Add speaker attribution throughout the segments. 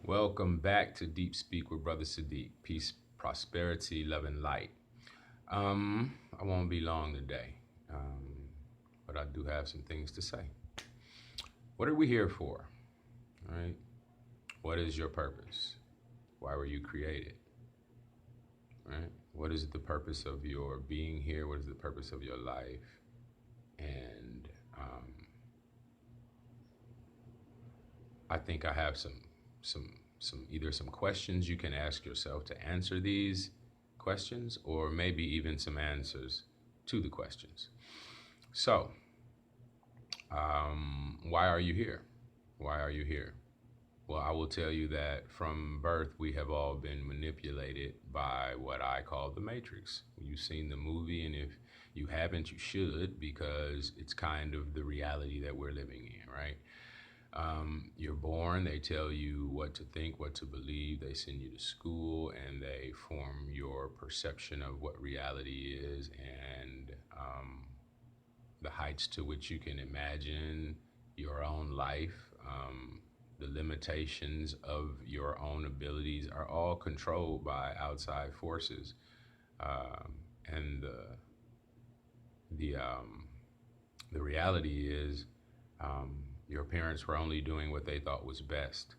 Speaker 1: Welcome back to Deep Speak with Brother Sadiq. Peace, prosperity, love, and light. I won't be long today, but I do have some things to say. What are we here for? All right. What is your purpose? Why were you created? Right. What is the purpose of your being here? What is the purpose of your life? And I think I have some questions you can ask yourself to answer these questions, or maybe even some answers to the questions. So, why are you here? Why are you here? Well, I will tell you that from birth, we have all been manipulated by what I call the Matrix. You've seen the movie, and if you haven't, you should, because it's kind of the reality that we're living in, right? You're born, they tell you what to think, what to believe, they send you to school, and they form your perception of what reality is and the heights to which you can imagine your own life. The limitations of your own abilities are all controlled by outside forces. And the reality is, your parents were only doing what they thought was best.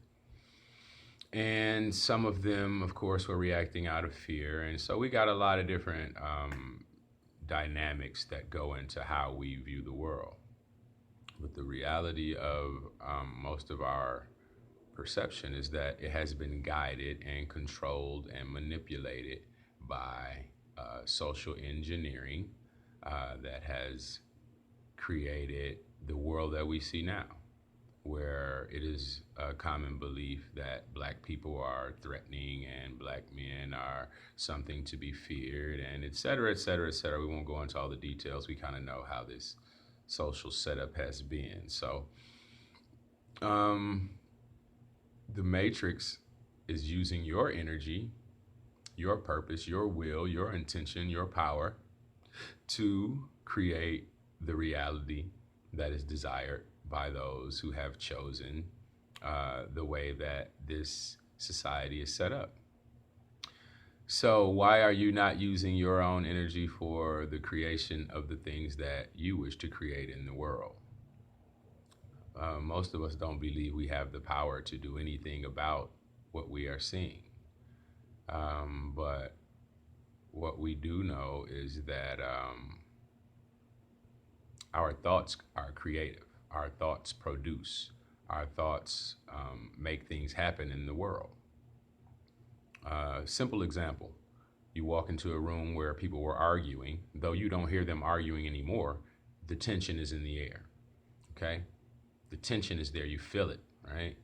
Speaker 1: And some of them, of course, were reacting out of fear. And so we got a lot of different dynamics that go into how we view the world. But the reality of most of our perception is that it has been guided and controlled and manipulated by social engineering that has created the world that we see now, where it is a common belief that black people are threatening and black men are something to be feared, and et cetera, et cetera, et cetera. We won't go into all the details. We kind of know how this social setup has been. So, the Matrix is using your energy, your purpose, your will, your intention, your power to create the reality that is desired by those who have chosen the way that this society is set up. So, why are you not using your own energy for the creation of the things that you wish to create in the world? Most of us don't believe we have the power to do anything about what we are seeing. But what we do know is that our thoughts are creative. Our thoughts produce. Our thoughts make things happen in the world. Simple example. You walk into a room where people were arguing, though you don't hear them arguing anymore, the tension is in the air, okay? The tension is there, you feel it, right?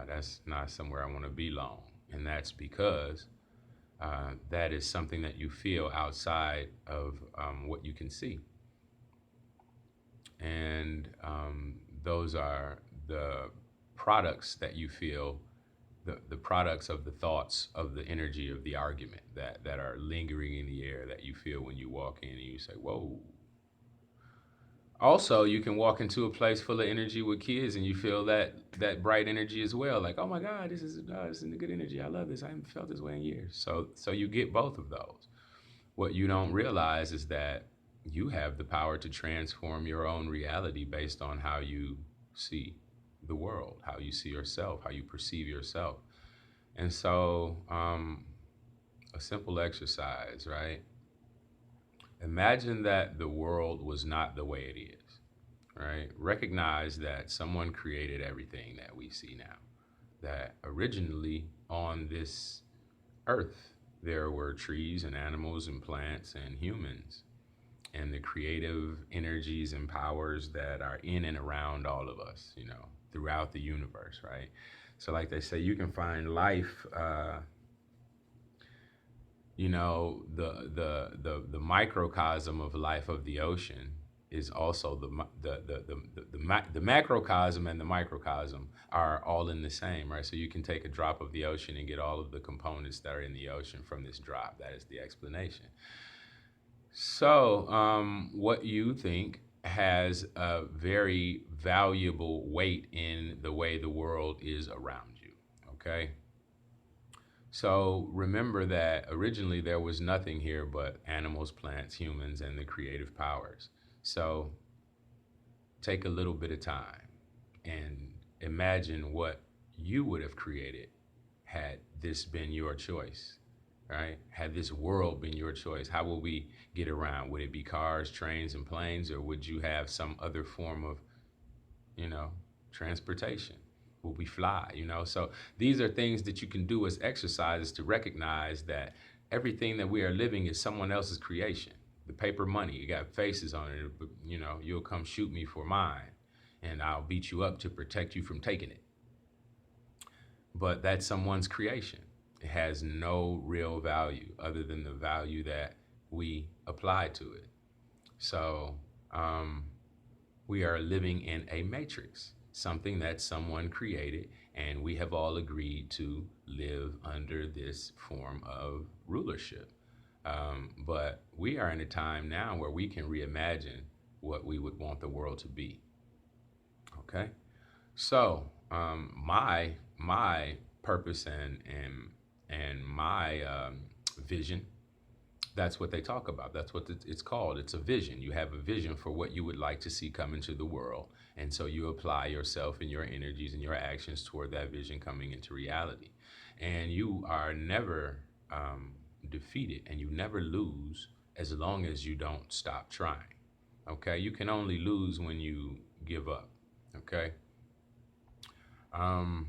Speaker 1: That's not somewhere I want to be long. And that's because that is something that you feel outside of what you can see. And those are the products that you feel, the products of the thoughts, of the energy of the argument that are lingering in the air that you feel when you walk in and you say, whoa. Also, you can walk into a place full of energy with kids and you feel that bright energy as well. Like, oh my God, this is a good energy. I love this. I haven't felt this way in years. So you get both of those. What you don't realize is that you have the power to transform your own reality based on how you see the world, how you see yourself, how you perceive yourself. And so, a simple exercise, right? Imagine that the world was not the way it is, right? Recognize that someone created everything that we see now. That originally on this earth, there were trees and animals and plants and humans and the creative energies and powers that are in and around all of us, throughout the universe, right? So like they say, you can find life, the microcosm of life of the ocean is also the macrocosm and the microcosm are all in the same, right? So you can take a drop of the ocean and get all of the components that are in the ocean from this drop. That is the explanation. So, what you think has a very valuable weight in the way the world is around you. Okay. So remember that originally there was nothing here but animals, plants, humans, and the creative powers. So take a little bit of time and imagine what you would have created had this been your choice, right? Had this world been your choice, how would we get around? Would it be cars, trains, and planes, or would you have some other form of, you know, transportation? Will we fly? So these are things that you can do as exercises to recognize that everything that we are living is someone else's creation. The paper money, it got faces on it. You'll come shoot me for mine, and I'll beat you up to protect you from taking it. But that's someone's creation. It has no real value other than the value that we apply to it. So we are living in a matrix, something that someone created, and we have all agreed to live under this form of rulership. But we are in a time now where we can reimagine what we would want the world to be. Okay, so my purpose and my vision, that's what they talk about. That's what it's called. It's a vision. You have a vision for what you would like to see come into the world. And so you apply yourself and your energies and your actions toward that vision coming into reality. And you are never defeated, and you never lose as long as you don't stop trying. Okay? You can only lose when you give up. Okay? Um,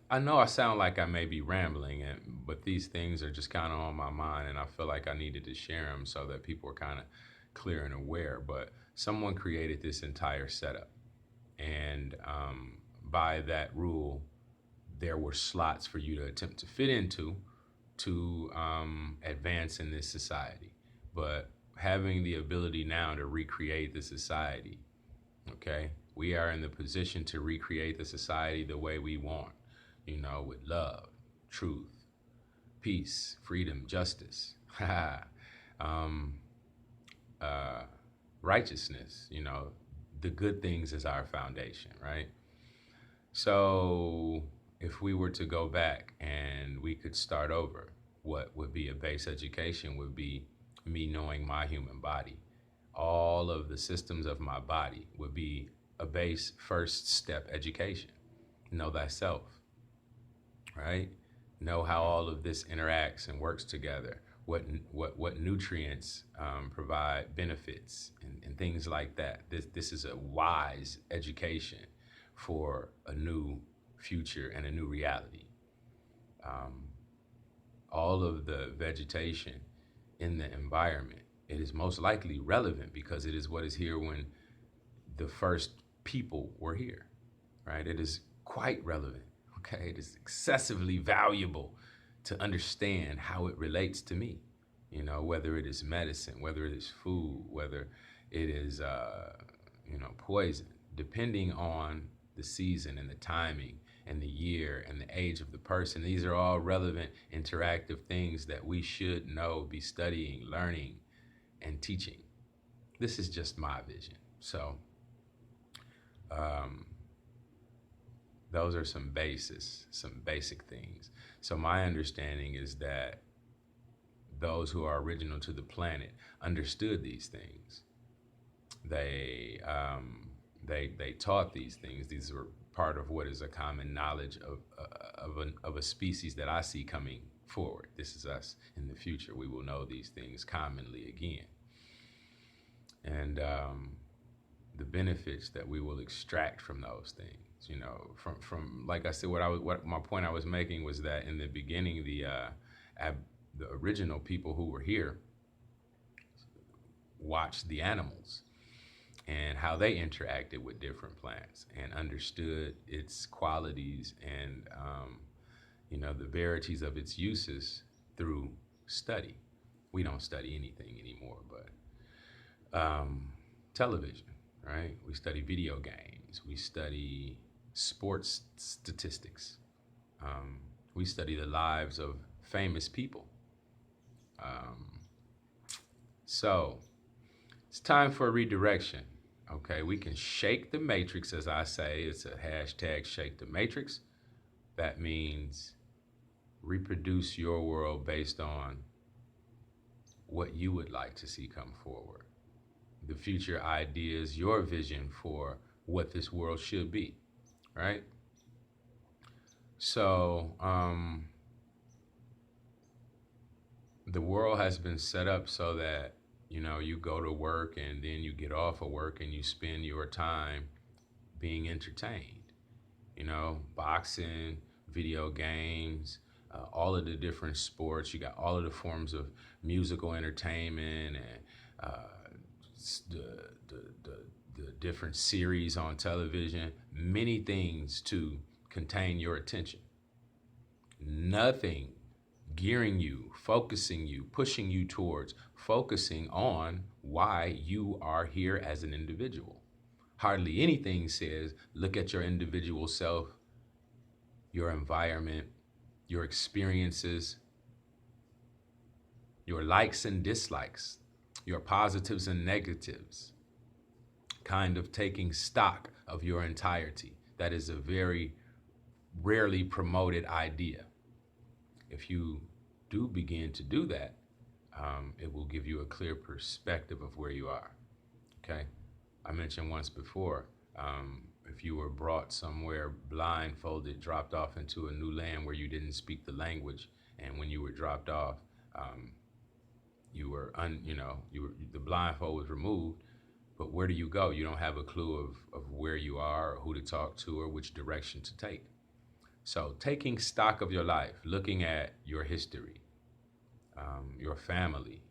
Speaker 1: I know I sound like I may be rambling, but these things are just kind of on my mind, and I feel like I needed to share them so that people are kind of clear and aware. But someone created this entire setup, and by that rule, there were slots for you to attempt to fit into to advance in this society. But having the ability now to recreate the society, okay, we are in the position to recreate the society the way we want, with love, truth, peace, freedom, justice, um, uh, righteousness, the good things is our foundation, right? So if we were to go back and we could start over, what would be a base education would be me knowing my human body. All of the systems of my body would be a base first step education. Know thyself, right? Know how all of this interacts and works together. What nutrients provide benefits and things like that. This is a wise education for a new future and a new reality. All of the vegetation in the environment, it is most likely relevant because it is what is here when the first people were here, right? It is quite relevant, okay? It is excessively valuable to understand how it relates to me, whether it is medicine, whether it is food, whether it is, poison, depending on the season and the timing and the year and the age of the person. These are all relevant, interactive things that we should know, be studying, learning, and teaching. This is just my vision. So those are some basic things. So my understanding is that those who are original to the planet understood these things. They taught these things. These were part of what is a common knowledge of a species that I see coming forward. This is us in the future. We will know these things commonly again, and the benefits that we will extract from those things. From like I said, what my point I was making was that in the beginning, the original people who were here watched the animals and how they interacted with different plants and understood its qualities and the verities of its uses through study. We don't study anything anymore, but television, right? We study video games. We study sports statistics. We study the lives of famous people. So it's time for a redirection. Okay, we can shake the matrix, as I say. It's a hashtag shake the matrix. That means reproduce your world based on what you would like to see come forward, the future ideas, your vision for what this world should be, right? So, the world has been set up so that, you go to work and then you get off of work and you spend your time being entertained. Boxing, video games, all of the different sports. You got all of the forms of musical entertainment and the, the different series on television, many things to contain your attention. Nothing gearing you, focusing you, pushing you towards focusing on why you are here as an individual. Hardly anything says, look at your individual self, your environment, your experiences, your likes and dislikes, your positives and negatives, kind of taking stock of your entirety. That is a very rarely promoted idea. If you do begin to do that, it will give you a clear perspective of where you are. Okay? I mentioned once before, if you were brought somewhere blindfolded, dropped off into a new land where you didn't speak the language, and when you were dropped off, the blindfold was removed, but where do you go? You don't have a clue of where you are or who to talk to or which direction to take. So taking stock of your life, looking at your history, your family,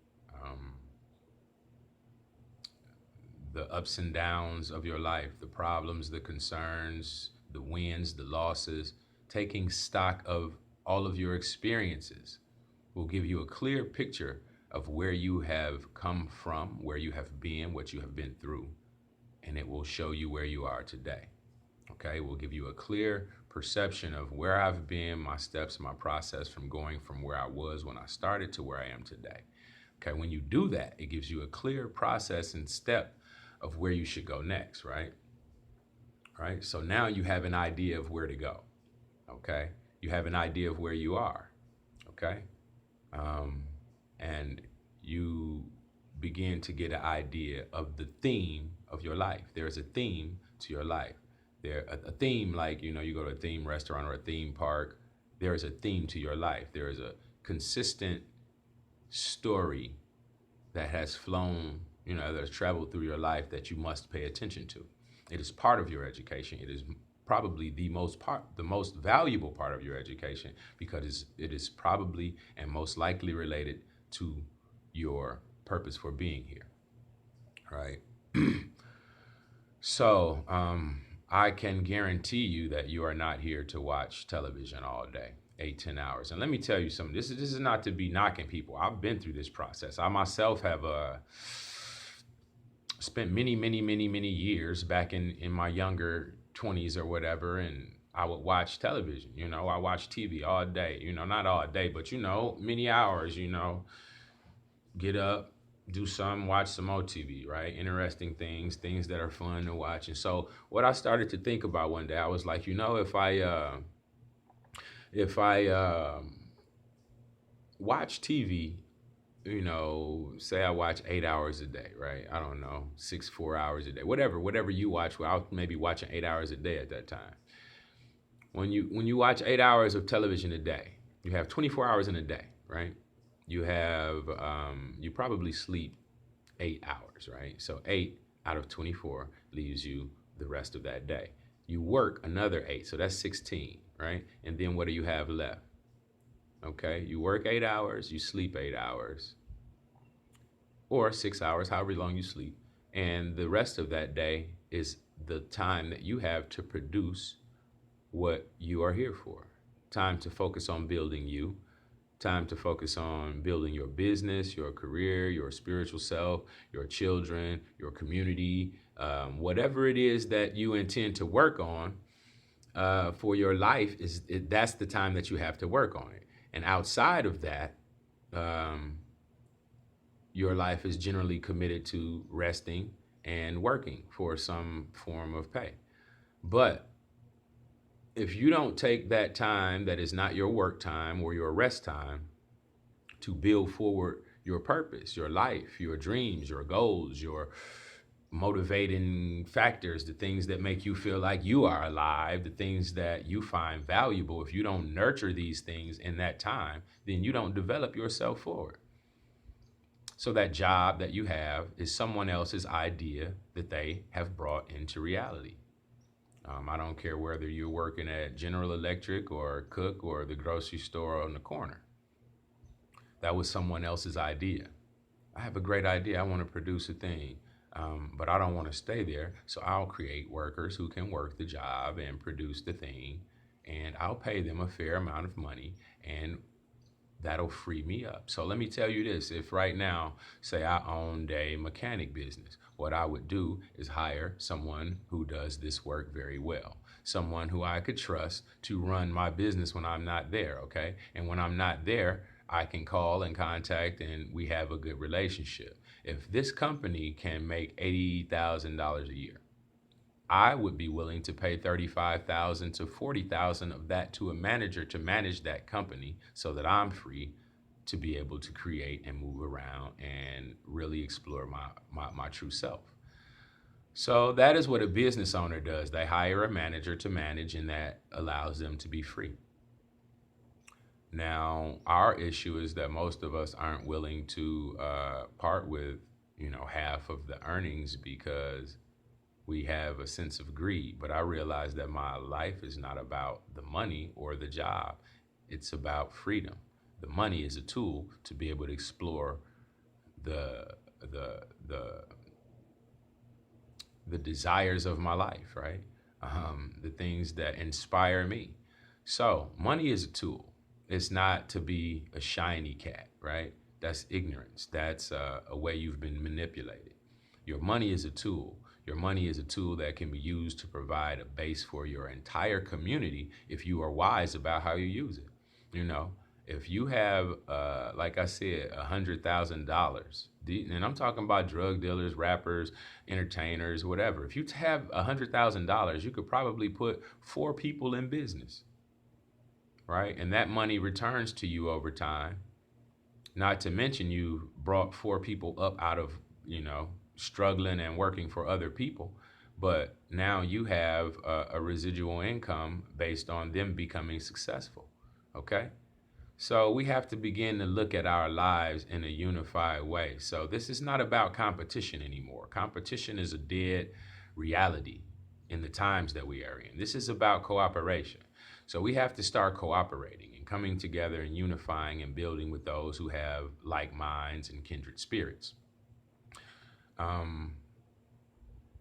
Speaker 1: the ups and downs of your life, the problems, the concerns, the wins, the losses, taking stock of all of your experiences will give you a clear picture of where you have come from, where you have been, what you have been through, and it will show you where you are today. Okay, it will give you a clear perception of where I've been, my steps, my process from going from where I was when I started to where I am today. Okay, when you do that, it gives you a clear process and step of where you should go next, right? Right? So now you have an idea of where to go. Okay? You have an idea of where you are. Okay? And you begin to get an idea of the theme of your life. There is a theme to your life. A theme, like, you go to a theme restaurant or a theme park. There is a theme to your life. There is a consistent story that has flown, that has traveled through your life that you must pay attention to. It is part of your education. It is probably the most valuable part of your education, because it is probably and most likely related to your purpose for being here, right? So I can guarantee you that you are not here to watch television all day, 8-10 hours. And let me tell you something. This is not to be knocking people. I've been through this process. I myself have spent many years back in my younger 20s or whatever, and I would watch television. I watch TV all day. Not all day, but many hours. Get up, do some, watch some more TV, right? Interesting things that are fun to watch. And so what I started to think about one day, I was like, if I watch TV, say I watch 8 hours a day, right? I don't know, 4 hours a day, whatever you watch. Well, I was maybe watching 8 hours a day at that time. When you watch 8 hours of television a day, you have 24 hours in a day, right? You have, you probably sleep 8 hours, right? So 8 out of 24 leaves you the rest of that day. You work another 8, so that's 16, right? And then what do you have left? Okay, you work 8 hours, you sleep 8 hours, or 6 hours, however long you sleep. And the rest of that day is the time that you have to produce what you are here for. Time to focus on building you. Time to focus on building your business, your career, your spiritual self, your children, your community, whatever it is that you intend to work on for your life, that's the time that you have to work on it. And outside of that, your life is generally committed to resting and working for some form of pay. But if you don't take that time that is not your work time or your rest time to build forward your purpose, your life, your dreams, your goals, your motivating factors, the things that make you feel like you are alive, the things that you find valuable, if you don't nurture these things in that time, then you don't develop yourself forward. So that job that you have is someone else's idea that they have brought into reality. I don't care whether you're working at General Electric or Cook or the grocery store on the corner. That was someone else's idea. I have a great idea. I want to produce a thing, but I don't want to stay there. So I'll create workers who can work the job and produce the thing, and I'll pay them a fair amount of money, and that'll free me up. So let me tell you this. If right now, say I owned a mechanic business, what I would do is hire someone who does this work very well, someone who I could trust to run my business when I'm not there, okay? And when I'm not there, I can call and contact and we have a good relationship. If this company can make $80,000 a year, I would be willing to pay 35,000 to 40,000 of that to a manager to manage that company so that I'm free to be able to create and move around and really explore my true self. So that is what a business owner does. They hire a manager to manage, and that allows them to be free. Now, our issue is that most of us aren't willing to part with, half of the earnings because we have a sense of greed. But I realize that my life is not about the money or the job. It's about freedom. The money is a tool to be able to explore the the the the desires of my life, right? The things that inspire me. So money is a tool. It's not to be a shiny cat, right? That's ignorance. That's a way you've been manipulated. Your money is a tool. Your money is a tool that can be used to provide a base for your entire community if you are wise about how you use it. You know, if you have, like I said, $100,000, and I'm talking about drug dealers, rappers, entertainers, whatever. If you have $100,000, you could probably put 4 people in business, right? And that money returns to you over time. Not to mention you brought 4 people up out of, struggling and working for other people. But now you have a residual income based on them becoming successful. Okay? So we have to begin to look at our lives in a unified way. So this is not about competition anymore. Competition is a dead reality in the times that we are in. This is about cooperation. So we have to start cooperating and coming together and unifying and building with those who have like minds and kindred spirits.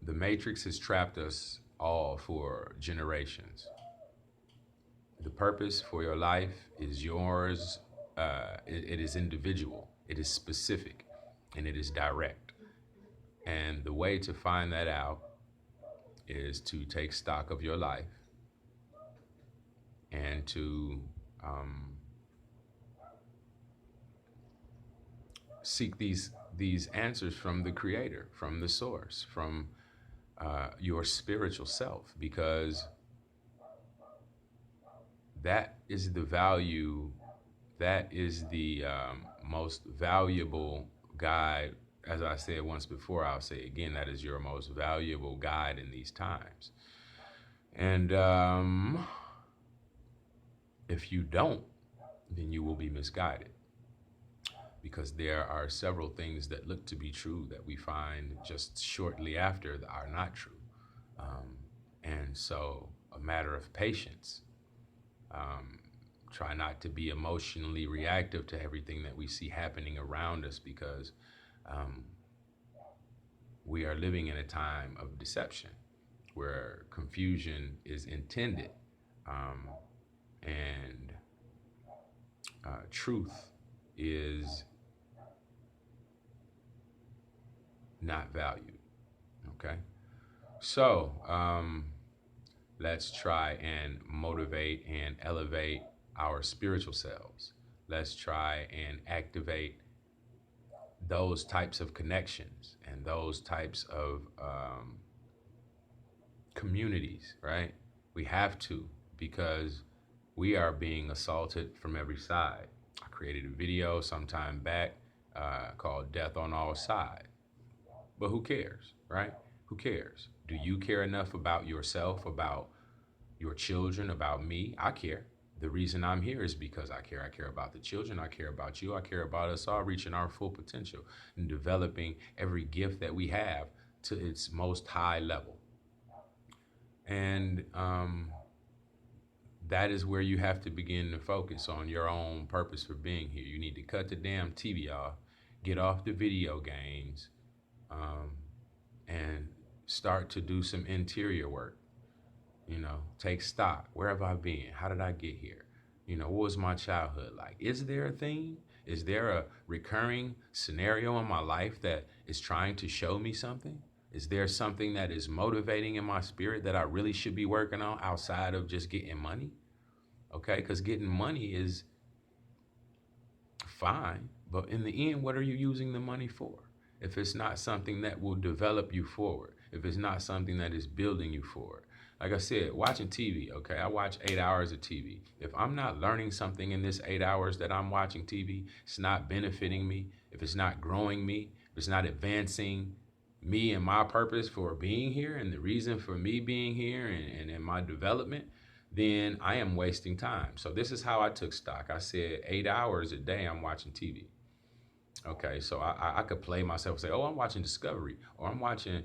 Speaker 1: The Matrix has trapped us all for generations. The purpose for your life is yours. It is individual, it is specific, and it is direct. And the way to find that out is to take stock of your life and to seek these answers from the Creator, from the Source, from your spiritual self, because that is the value, that is the most valuable guide. As I said once before, I'll say again, that is your most valuable guide in these times. And if you don't, then you will be misguided, because there are several things that look to be true that we find just shortly after that are not true. And so a matter of patience. Try not to be emotionally reactive to everything that we see happening around us, because we are living in a time of deception where confusion is intended, and truth is not valued. Okay? So let's try and motivate and elevate our spiritual selves. Let's try and activate those types of connections and those types of communities, right? We have to because we are being assaulted from every side. I created a video sometime back called Death on All Sides. But who cares, right? Who cares? Do you care enough about yourself, about your children, about me? I care. The reason I'm here is because I care. I care about the children. I care about you. I care about us all reaching our full potential and developing every gift that we have to its most high level. And that is where you have to begin to focus on your own purpose for being here. You need to cut the damn TV off, get off the video games, and start to do some interior work. You know, take stock. Where have I been? How did I get here? You know, what was my childhood like? Is there a theme? Is there a recurring scenario in my life that is trying to show me something? Is there something that is motivating in my spirit that I really should be working on outside of just getting money? Okay, because getting money is fine, but in the end, what are you using the money for? If it's not something that will develop you forward, if it's not something that is building you forward. Like I said, watching TV, okay, I watch 8 hours of TV. If I'm not learning something in this 8 hours that I'm watching TV, it's not benefiting me, if it's not growing me, if it's not advancing me and my purpose for being here and the reason for me being here and in my development, then I am wasting time. So this is how I took stock. I said 8 hours a day I'm watching TV. Okay, so I could play myself and say, oh, I'm watching Discovery, or I'm watching,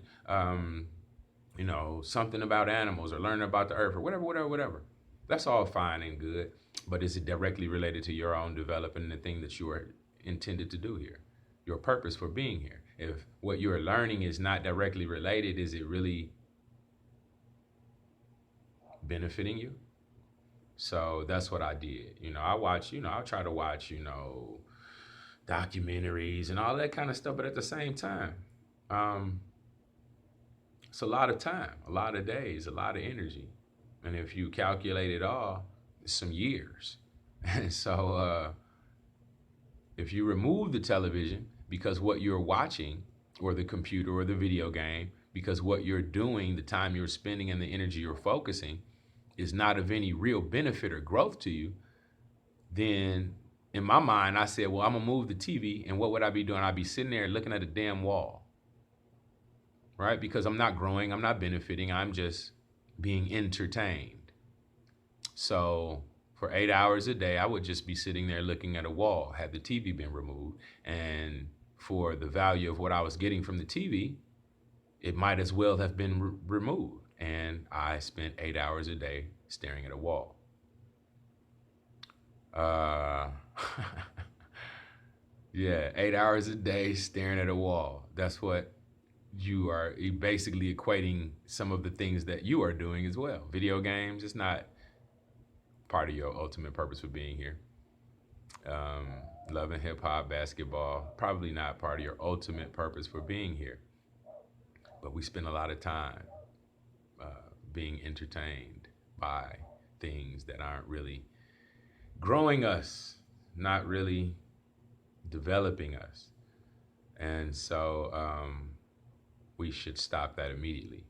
Speaker 1: you know, something about animals or learning about the earth or whatever. That's all fine and good, but is it directly related to your own development and the thing that you are intended to do here? Your purpose for being here. If what you're learning is not directly related, is it really benefiting you? So that's what I did. You know, I try to watch, you know, documentaries and all that kind of stuff, but at the same time, it's a lot of time, a lot of days, a lot of energy. And if you calculate it all, it's some years. And so if you remove the television because what you're watching, or the computer or the video game, because what you're doing, the time you're spending and the energy you're focusing is not of any real benefit or growth to you, then in my mind, I said, well, I'm gonna move the TV, and what would I be doing? I'd be sitting there looking at a damn wall, right? Because I'm not growing, I'm not benefiting, I'm just being entertained. So for 8 hours a day, I would just be sitting there looking at a wall, had the TV been removed. And for the value of what I was getting from the TV, it might as well have been removed. And I spent 8 hours a day staring at a wall. Yeah, 8 hours a day staring at a wall. That's what you are basically equating some of the things that you are doing as well. Video games is not part of your ultimate purpose for being here. Love and hip hop, basketball, probably not part of your ultimate purpose for being here. But we spend a lot of time being entertained by things that aren't really growing us, not really developing us. And so we should stop that immediately.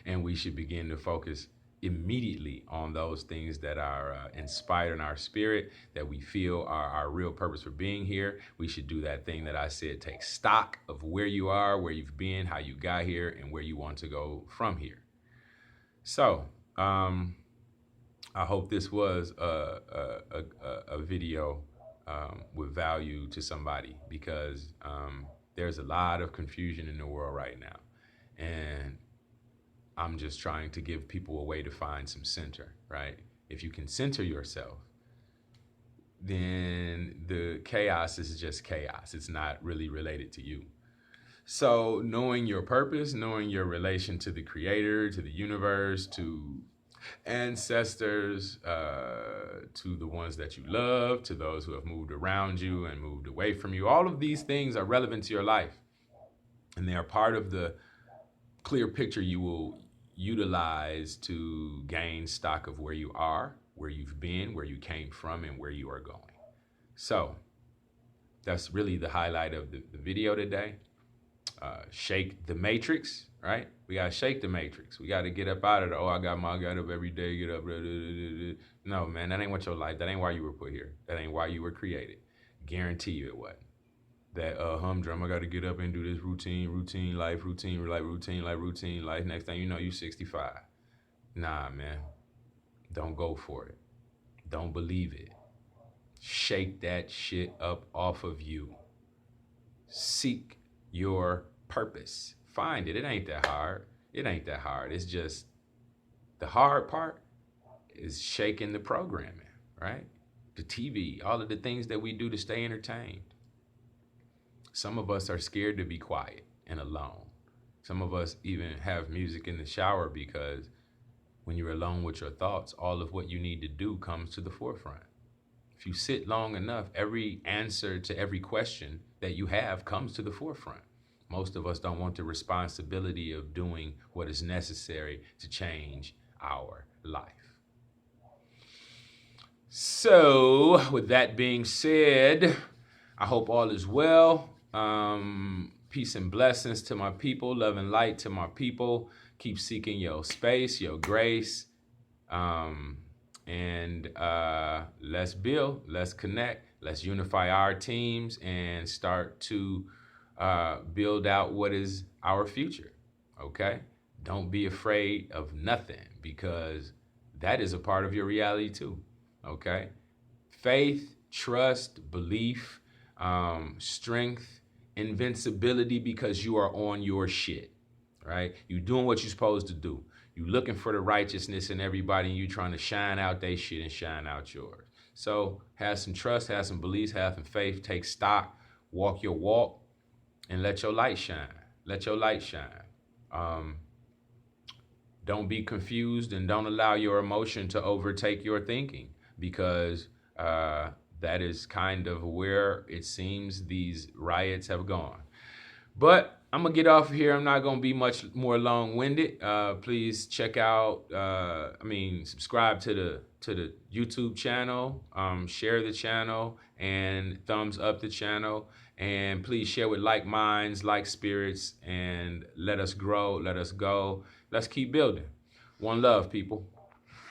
Speaker 1: And we should begin to focus immediately on those things that are inspired in our spirit, that we feel are our real purpose for being here. We should do that thing that I said, take stock of where you are, where you've been, how you got here, and where you want to go from here. So I hope this was a video with value to somebody, because there's a lot of confusion in the world right now. And I'm just trying to give people a way to find some center, right? If you can center yourself, then the chaos is just chaos. It's not really related to you. So knowing your purpose, knowing your relation to the creator, to the universe, to ancestors, to the ones that you love, to those who have moved around you and moved away from you, all of these things are relevant to your life. And they are part of the clear picture you will utilize to gain stock of where you are, where you've been, where you came from, and where you are going. So that's really the highlight of the video today. Shake the matrix, right? We gotta shake the matrix. We gotta get up out of the, oh, I got up every day, get up. Blah, blah, blah, blah. No, man, that ain't what your life. That ain't why you were put here. That ain't why you were created. Guarantee you it wasn't. That humdrum, I gotta get up and do this routine life, routine life. Next thing you know, you 65. Nah, man. Don't go for it. Don't believe it. Shake that shit up off of you. Seek your purpose. Find it. It ain't that hard. It ain't that hard. It's just the hard part is shaking the programming, right? The TV, all of the things that we do to stay entertained. Some of us are scared to be quiet and alone. Some of us even have music in the shower because when you're alone with your thoughts, all of what you need to do comes to the forefront. If you sit long enough, every answer to every question that you have comes to the forefront. Most of us don't want the responsibility of doing what is necessary to change our life. So, with that being said, I hope all is well. Peace and blessings to my people, love and light to my people. Keep seeking your space, your grace. And let's build, let's connect, let's unify our teams and start to build out what is our future, okay? Don't be afraid of nothing because that is a part of your reality too, okay? Faith, trust, belief, strength, invincibility because you are on your shit, right? You doing what you're supposed to do. You looking for the righteousness in everybody and you trying to shine out their shit and shine out yours. So have some trust, have some beliefs, have some faith, take stock, walk your walk, and let your light shine. Let your light shine. Don't be confused and don't allow your emotion to overtake your thinking because that is kind of where it seems these riots have gone. But I'm gonna get off of here. I'm not gonna be much more long-winded. Please check out, subscribe to the YouTube channel, share the channel, and thumbs up the channel. And please share with like minds, like spirits, and let us grow, let us go. Let's keep building. One love, people.